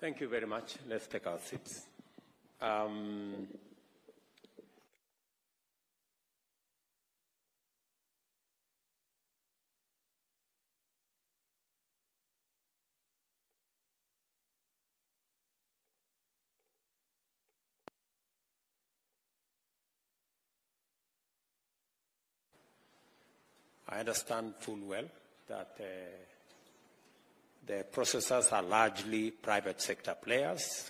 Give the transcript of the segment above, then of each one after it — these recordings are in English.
Thank you very much. Let's take our seats. I understand full well that the processors are largely private sector players,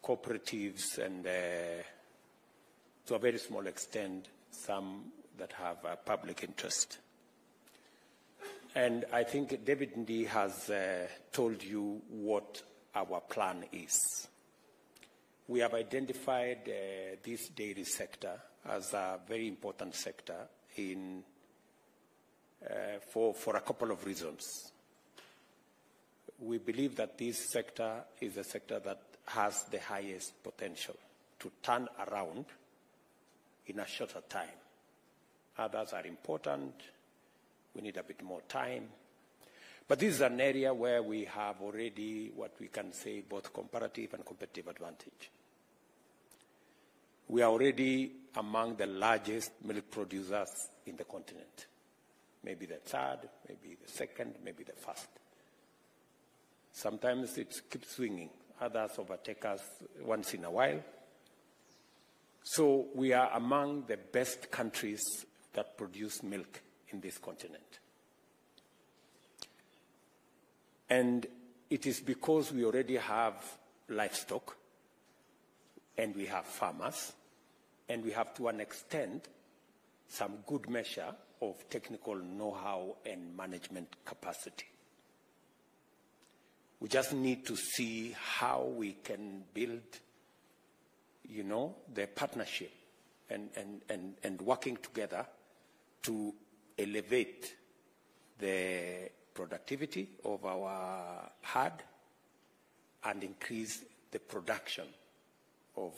cooperatives, and to a very small extent, some that have a public interest. And I think David Ndii has told you what our plan is. We have identified this dairy sector as a very important sector for a couple of reasons. We believe that this sector is a sector that has the highest potential to turn around in a shorter time. Others are important. We need a bit more time. But this is an area where we have already what we can say both comparative and competitive advantage. We are already among the largest milk producers in the continent. Maybe the third, maybe the second, maybe the first. Sometimes it keeps swinging. Others overtake us once in a while. So we are among the best countries that produce milk in this continent. And it is because we already have livestock, and we have farmers, and we have, to an extent, some good measure of technical know-how and management capacity. We just need to see how we can build, the partnership and working together to elevate the productivity of our herd and increase the production of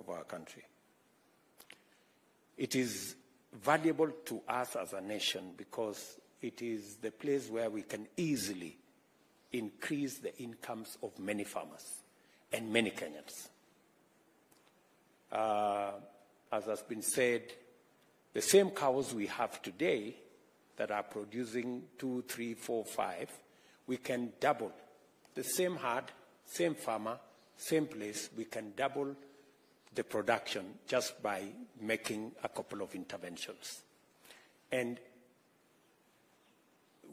our country. It is valuable to us as a nation because it is the place where we can easily increase the incomes of many farmers and many Kenyans. As has been said, the same cows we have today that are producing 2, 3, 4, 5, we can double. The same herd, same farmer, same place, we can double the production just by making a couple of interventions. And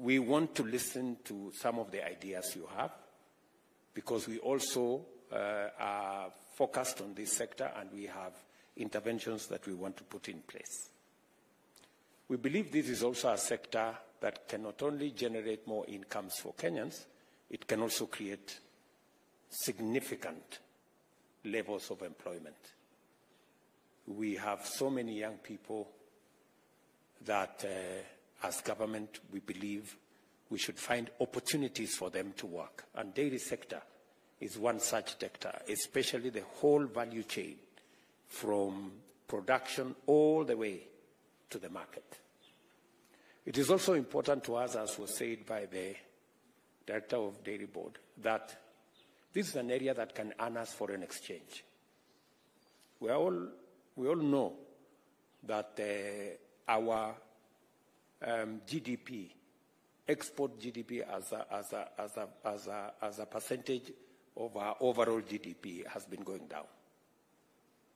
we want to listen to some of the ideas you have because we also are focused on this sector and we have interventions that we want to put in place. We believe this is also a sector that can not only generate more incomes for Kenyans, it can also create significant levels of employment. We have so many young people that as government we believe we should find opportunities for them to work. And dairy sector is one such sector, especially the whole value chain from production all the way to the market. It is also important to us, as was said by the Director of Dairy Board, that this is an area that can earn us foreign exchange. We all know that our GDP, export GDP as a percentage of our overall GDP has been going down.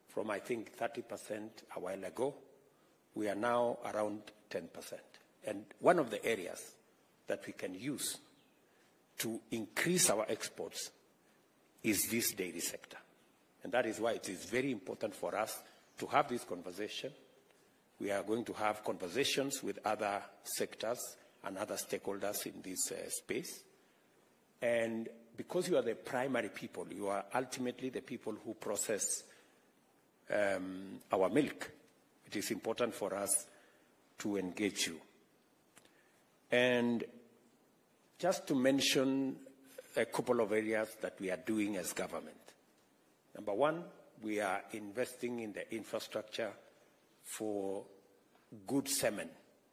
From, I think, 30% a while ago, we are now around 10%. And one of the areas that we can use to increase our exports is this dairy sector. And that is why it is very important for us to have this conversation. We are going to have conversations with other sectors and other stakeholders in this space. And because you are the primary people, you are ultimately the people who process our milk, it is important for us to engage you. And just to mention a couple of areas that we are doing as government. Number one, we are investing in the infrastructure for good semen,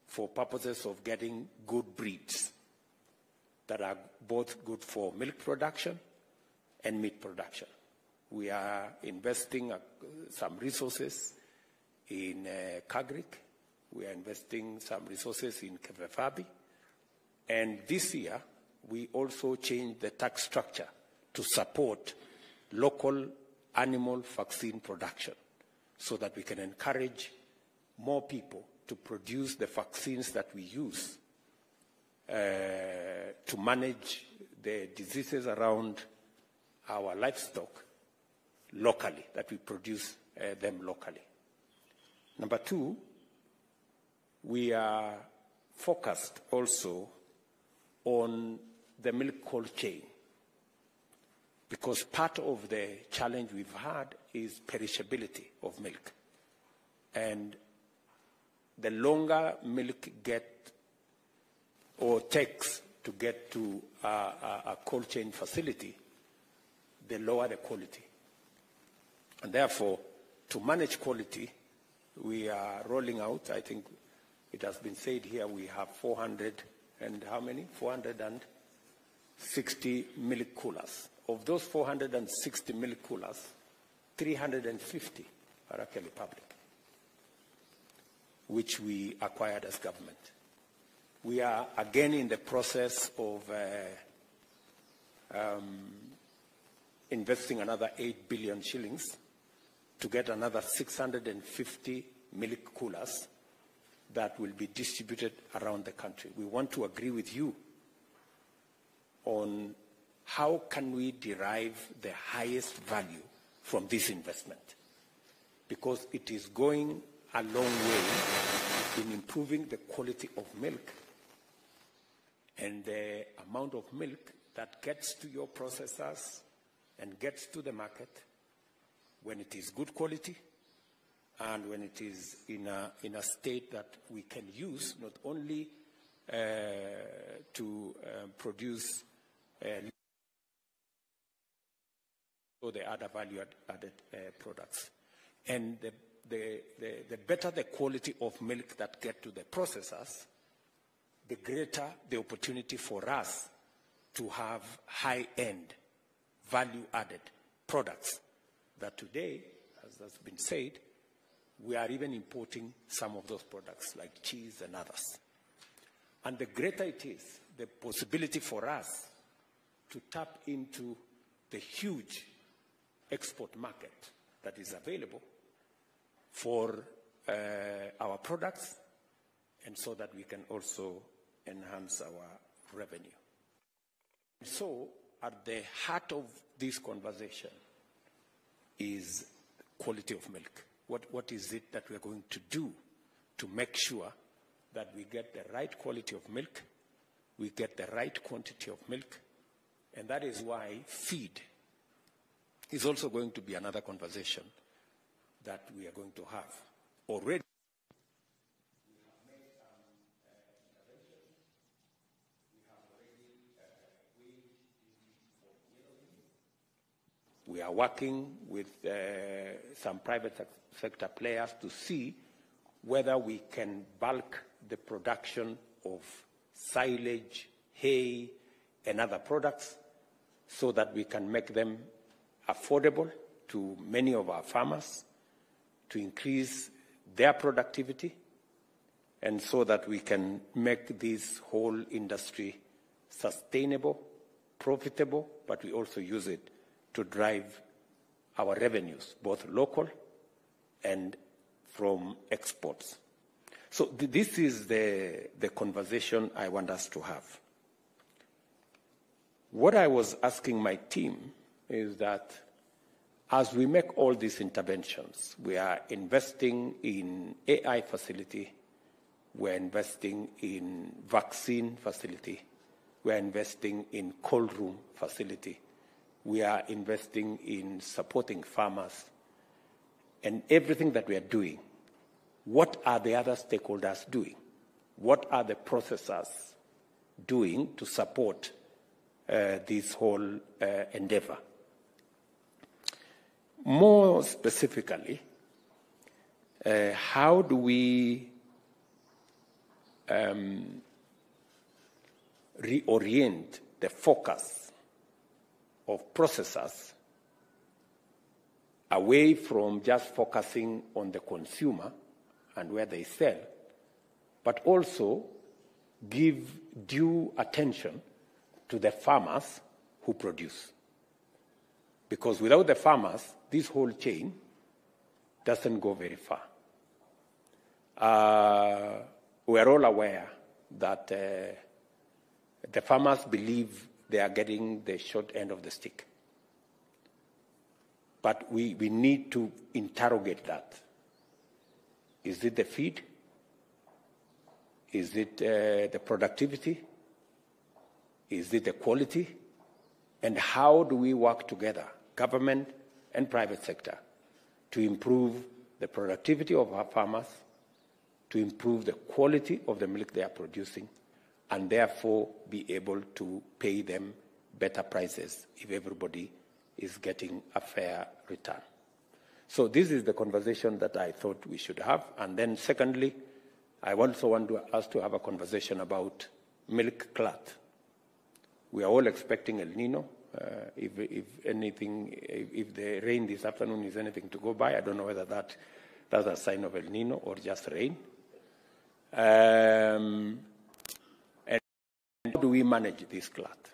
for purposes of getting good breeds that are both good for milk production and meat production. We are investing some resources in Kagrik. We are investing some resources in Kevefabi. And this year, we also changed the tax structure to support local animal vaccine production so that we can encourage more people to produce the vaccines that we use to manage the diseases around our livestock locally, that we produce them locally. Number two, we are focused also on the milk cold chain, because part of the challenge we've had is perishability of milk. And the longer milk takes to get to a cold chain facility, the lower the quality. And therefore, to manage quality, we are rolling out, I think it has been said here, we have 400 and how many? 460 milk coolers. Of those 460 milk coolers, 350 are actually public, which we acquired as government. We are again in the process of investing another 8 billion shillings to get another 650 milk coolers that will be distributed around the country. We want to agree with you on how can we derive the highest value from this investment, because it is going a long way in improving the quality of milk and the amount of milk that gets to your processors and gets to the market when it is good quality and when it is in a state that we can use not only to produce the other value-added products. And the better the quality of milk that get to the processors, the greater the opportunity for us to have high-end, value-added products that today, as has been said, we are even importing some of those products like cheese and others. And the greater it is, the possibility for us to tap into the huge export market that is available for our products, and so that we can also enhance our revenue. So, at the heart of this conversation is quality of milk. What is it that we're going to do to make sure that we get the right quality of milk, we get the right quantity of milk, and that is why feed is also going to be another conversation that we are going to have. Already, we are working with some private sector players to see whether we can bulk the production of silage, hay, and other products so that we can make them affordable to many of our farmers, to increase their productivity, and so that we can make this whole industry sustainable, profitable, but we also use it to drive our revenues, both local and from exports. So this is the conversation I want us to have. What I was asking my team is that as we make all these interventions, we are investing in AI facility, we're investing in vaccine facility, we're investing in cold room facility, we are investing in supporting farmers, and everything that we are doing, what are the other stakeholders doing? What are the processors doing to support this whole endeavor? More specifically, how do we reorient the focus of processors away from just focusing on the consumer and where they sell, but also give due attention to the farmers who produce. Because without the farmers, this whole chain doesn't go very far. We're all aware that the farmers believe they are getting the short end of the stick. But we need to interrogate that. Is it the feed? Is it the productivity? Is it the quality? And how do we work together, government and private sector, to improve the productivity of our farmers, to improve the quality of the milk they are producing, and therefore be able to pay them better prices if everybody is getting a fair return. So this is the conversation that I thought we should have. And then secondly, I also want us to have a conversation about milk glut. We are all expecting El Nino. If the rain this afternoon is anything to go by, I don't know whether that's a sign of El Nino or just rain. And how do we manage this glut?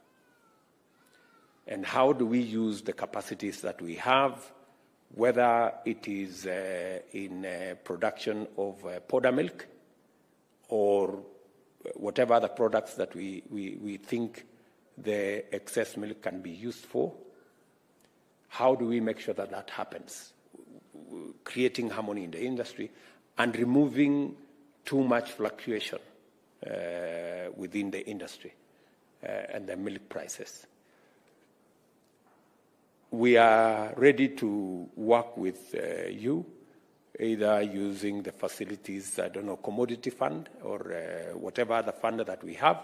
And how do we use the capacities that we have, whether it is in production of powder milk or whatever other products that we think the excess milk can be used for? How do we make sure that that happens? Creating harmony in the industry and removing too much fluctuation within the industry and the milk prices. We are ready to work with you, either using the facilities, I don't know, commodity fund or whatever other fund that we have,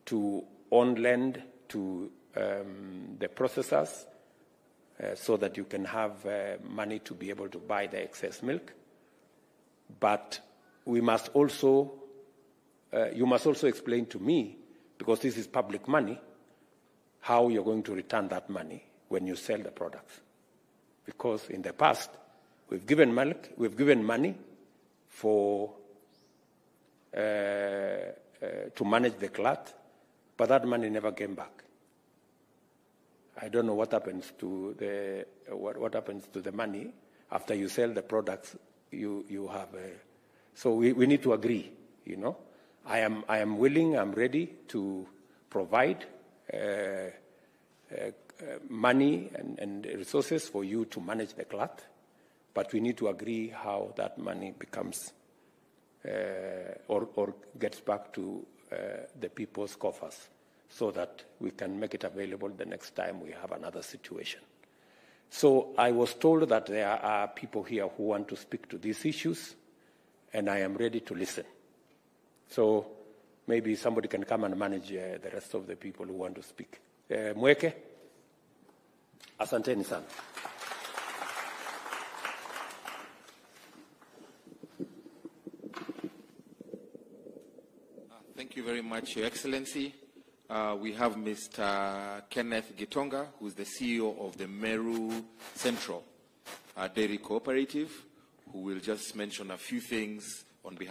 to on-lend to the processors so that you can have money to be able to buy the excess milk. But we must also, you must also explain to me, because this is public money, how you're going to return that money when you sell the products. Because in the past, we've given milk, we've given money for to manage the glut, but that money never came back. I don't know what happens to the what happens to the money after you sell the products. You have so we need to agree. You know, I am willing. I'm ready to provide money and resources for you to manage the glut, but we need to agree how that money becomes or gets back to the people's coffers, so that we can make it available the next time we have another situation. So I was told that there are people here who want to speak to these issues, and I am ready to listen. So maybe somebody can come and manage the rest of the people who want to speak. Mweke, asanteni sana. Thank you very much, Your Excellency. We have Mr. Kenneth Gitonga, who is the CEO of the Meru Central Dairy Cooperative, who will just mention a few things on behalf